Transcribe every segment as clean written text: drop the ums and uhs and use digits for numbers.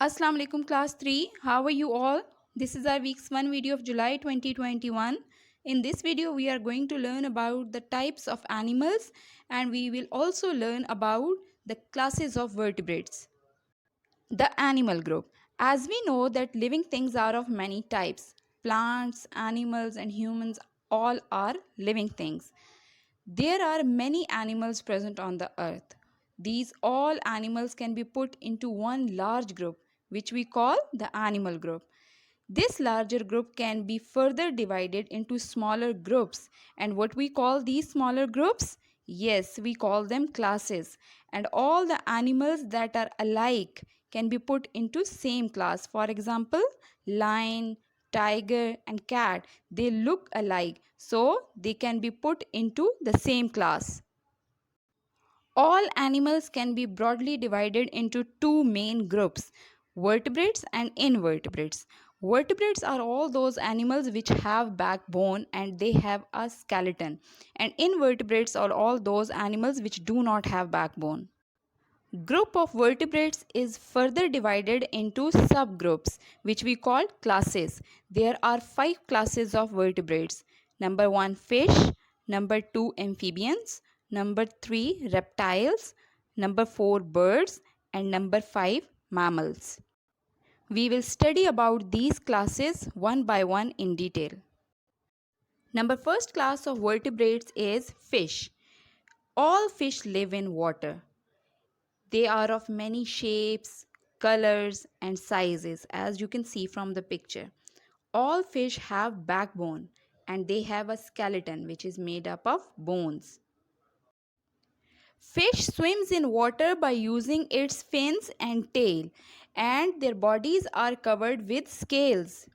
Assalamu alaikum class 3. How are you all? This is our week's 1 video of July 2021. In this video we are going to learn about the types of animals and we will also learn about the classes of vertebrates. The animal group. As we know that living things are of many types. Plants, animals and humans all are living things. There are many animals present on the earth. These all animals can be put into one large group, which we call the animal group. This larger group can be further divided into smaller groups. And what we call these smaller groups? Yes, we call them classes. And all the animals that are alike can be put into same class. For example, lion, tiger and cat, they look alike, so they can be put into the same class. All animals can be broadly divided into two main groups, vertebrates and invertebrates. Vertebrates are all those animals which have backbone and they have a skeleton, and invertebrates are all those animals which do not have backbone. Group of vertebrates is further divided into subgroups which we call classes. There are 5 classes of vertebrates. Number 1 fish, number 2 amphibians, number 3 reptiles, number 4 birds and number 5 mammals. We will study about these classes one by one in detail. Number first class of vertebrates is fish. All fish live in water. They are of many shapes, colors and sizes as you can see from the picture. All fish have backbone and they have a skeleton which is made up of bones. Fish swims in water by using its fins and tail, and their bodies are covered with scales.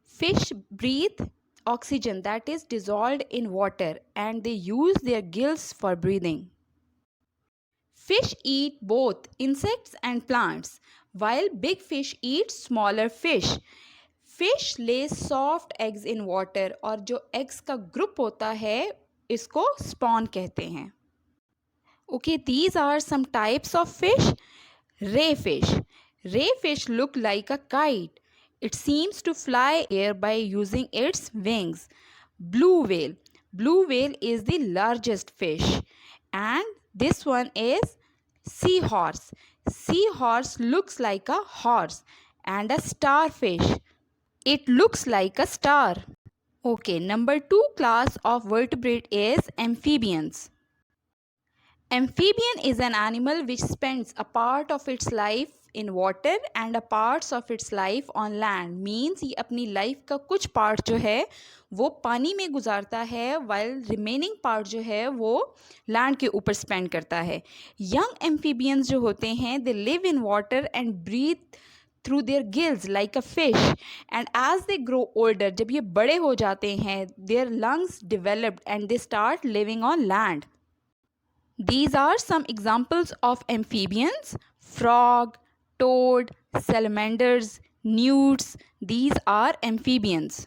Fish breathe oxygen that is dissolved in water and they use their gills for breathing. Fish eat both insects and plants, while big fish eat smaller fish. Fish lays soft eggs in water और जो eggs का group होता है इसको spawn कहते हैं. Okay, these are some types of fish. Ray fish. Ray fish look like a kite. It seems to fly air by using its wings. Blue whale. Blue whale is the largest fish. And this one is seahorse. Seahorse looks like a horse. And a starfish. It looks like a star. Okay, number 2 class of vertebrate is amphibians. Amphibian is an animal which spends a part of its life in water and a parts of its life on land. Means ये अपनी life का कुछ part जो है वो पानी में गुजारता है while remaining part जो है वो land के ऊपर spend करता है. Young amphibians जो होते हैं they live in water and breathe through their gills like a fish, and as they grow older जब ये बड़े हो जाते हैं their lungs developed and they start living on land. These are some examples of amphibians: frog, toad, salamanders, newts. These are amphibians.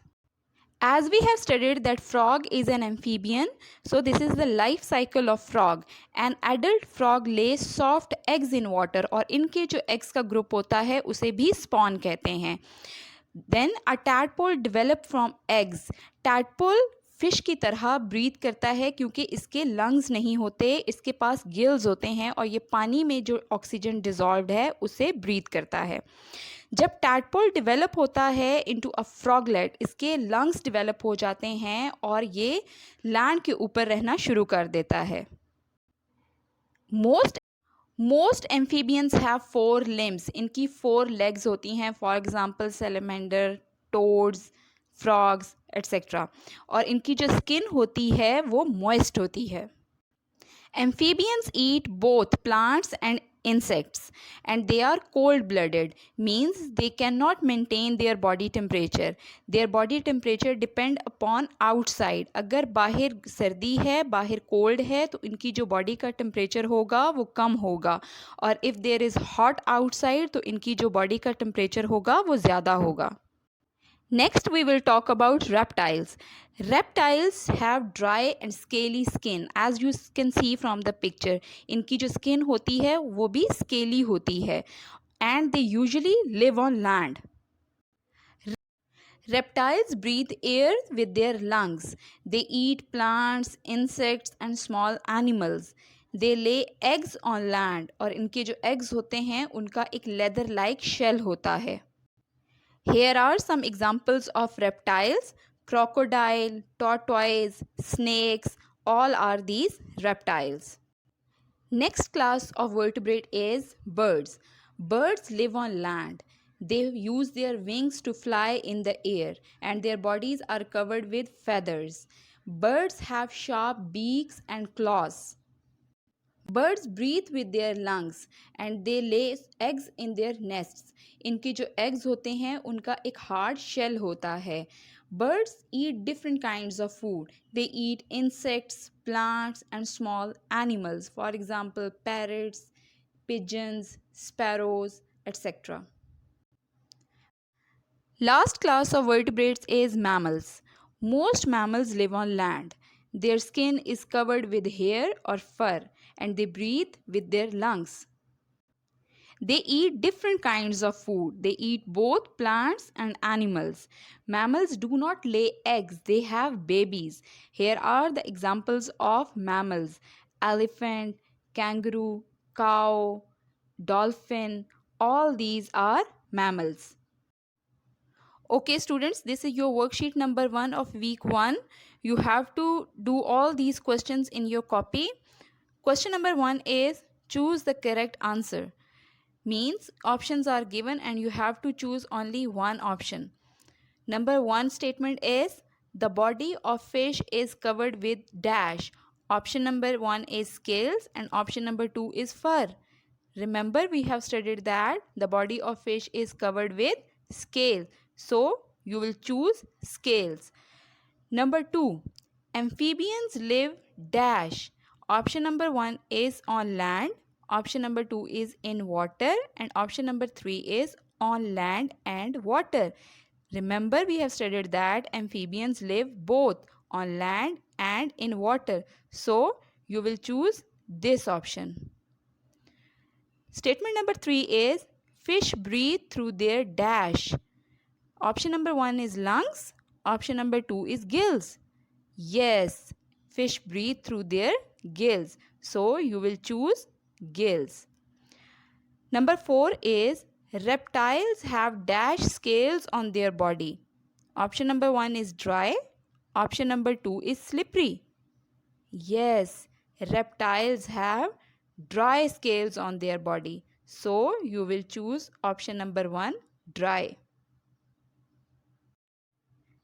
As we have studied that frog is an amphibian, so this is the life cycle of frog. An adult frog lays soft eggs in water और इनके जो eggs का group होता है उसे भी spawn कहते हैं. Then a tadpole develop from eggs. Tadpole fish की तरह ब्रीथ करता है क्योंकि इसके लंग्स नहीं होते, इसके पास गिल्स होते हैं और ये पानी में जो ऑक्सीजन डिजॉल्व्ड है उसे ब्रीथ करता है. जब टैडपोल डेवलप होता है इनटू अ फ्रॉगलेट, इसके लंग्स डेवलप हो जाते हैं और ये लैंड के ऊपर रहना शुरू कर देता है. Most amphibians have 4 limbs. इनकी 4 लेग्स होती हैं. For example salamander, toads, frogs etcetera. और इनकी जो स्किन होती है वो मॉइस्ट होती है. Amphibians eat both plants and insects and they are cold blooded, means they cannot maintain their body temperature. Their body temperature depend upon outside. अगर बाहर सर्दी है, बाहर cold है तो इनकी जो body का temperature होगा वो कम होगा, और if there is hot outside तो इनकी जो body का temperature होगा वो ज़्यादा होगा. Next we will talk about reptiles. Reptiles have dry and scaly skin as you can see from the picture. इनकी जो skin होती है वो भी scaly होती है. and they usually live on land. Reptiles breathe air with their lungs. They eat plants, insects and small animals. They lay eggs on land और इनके जो eggs होते हैं उनका एक leather like shell होता है. Here are some examples of reptiles: crocodile, tortoise, snakes, all are these reptiles. Next class of vertebrate is birds. Birds live on land. They use their wings to fly in the air and their bodies are covered with feathers. Birds have sharp beaks and claws. Birds breathe with their lungs and they lay eggs in their nests. इनके जो eggs होते हैं उनका एक hard shell होता है. Birds eat different kinds of food. They eat insects, plants and small animals. For example, parrots, pigeons, sparrows, etc. Last class of vertebrates is mammals. Most mammals live on land. Their skin is covered with hair or fur and they breathe with their lungs. They eat different kinds of food. They eat both plants and animals. Mammals do not lay eggs, they have babies. Here are the examples of mammals: elephant, kangaroo, cow, dolphin. All these are mammals. Okay students, this is your worksheet number 1 of week 1. You have to do all these questions in your copy. Question number 1 is choose the correct answer. Means options are given and you have to choose only one option. Number 1 statement is the body of fish is covered with dash. Option number 1 is scales and option number 2 is fur. Remember, we have studied that the body of fish is covered with scales. So you will choose scales. Number 2, amphibians live dash. Option number 1 is on land. Option number 2 is in water and option number 3 is on land and water. Remember, we have studied that amphibians live both on land and in water. So you will choose this option. Statement number 3 is fish breathe through their dash. Option number 1 is lungs. Option number 2 is gills. Yes, fish breathe through their gills. So you will choose gills. Number 4 is reptiles have dash scales on their body. Option number 1 is dry. Option number 2 is slippery. Yes, reptiles have dry scales on their body. So you will choose option number 1, dry.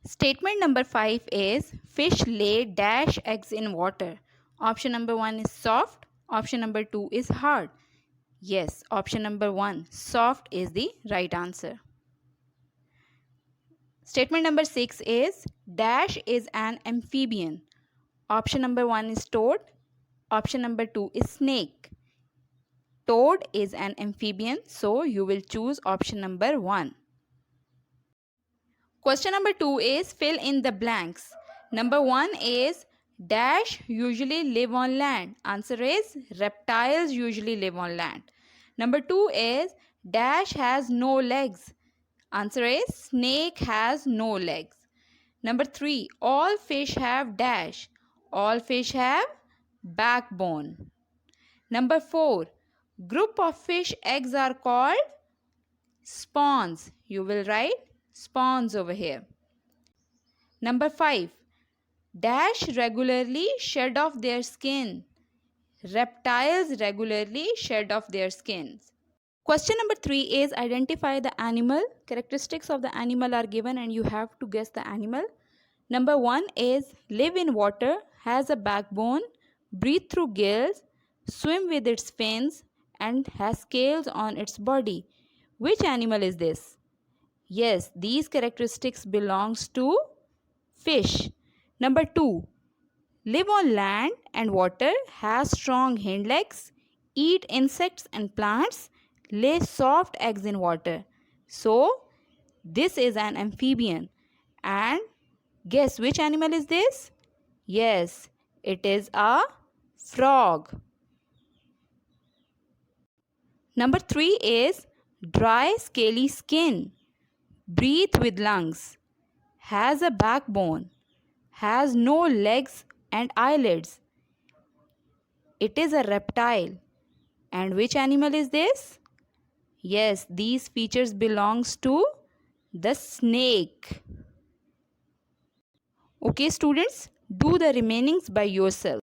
Statement number 5 is fish lay dash eggs in water. Option number 1 is soft. Option number 2 is hard. Yes, option number 1, soft is the right answer. Statement number 6 is dash is an amphibian. Option number 1 is toad. Option number 2 is snake. Toad is an amphibian, so you will choose option number 1. Question number 2 is fill in the blanks. Number 1 is dash usually live on land. Answer is reptiles usually live on land. Number 2 is dash has no legs. Answer is snake has no legs. Number 3, all fish have dash. All fish have backbone. Number 4, group of fish eggs are called spawns. You will write spawns over here. Number 5, dash regularly shed off their skin. Reptiles regularly shed off their skins. Question number 3 is identify the animal. Characteristics of the animal are given and you have to guess the animal. Number 1 is live in water, has a backbone, breathe through gills, swim with its fins and has scales on its body. Which animal is this? Yes, these characteristics belongs to fish. Number 2, live on land and water, has strong hind legs, eat insects and plants, lay soft eggs in water. So, this is an amphibian. And guess which animal is this? Yes, it is a frog. Number 3 is dry scaly skin, breathe with lungs, has a backbone, has no legs and eyelids. It is a reptile. And which animal is this? Yes, these features belongs to the snake. Okay students, do the remainings by yourself.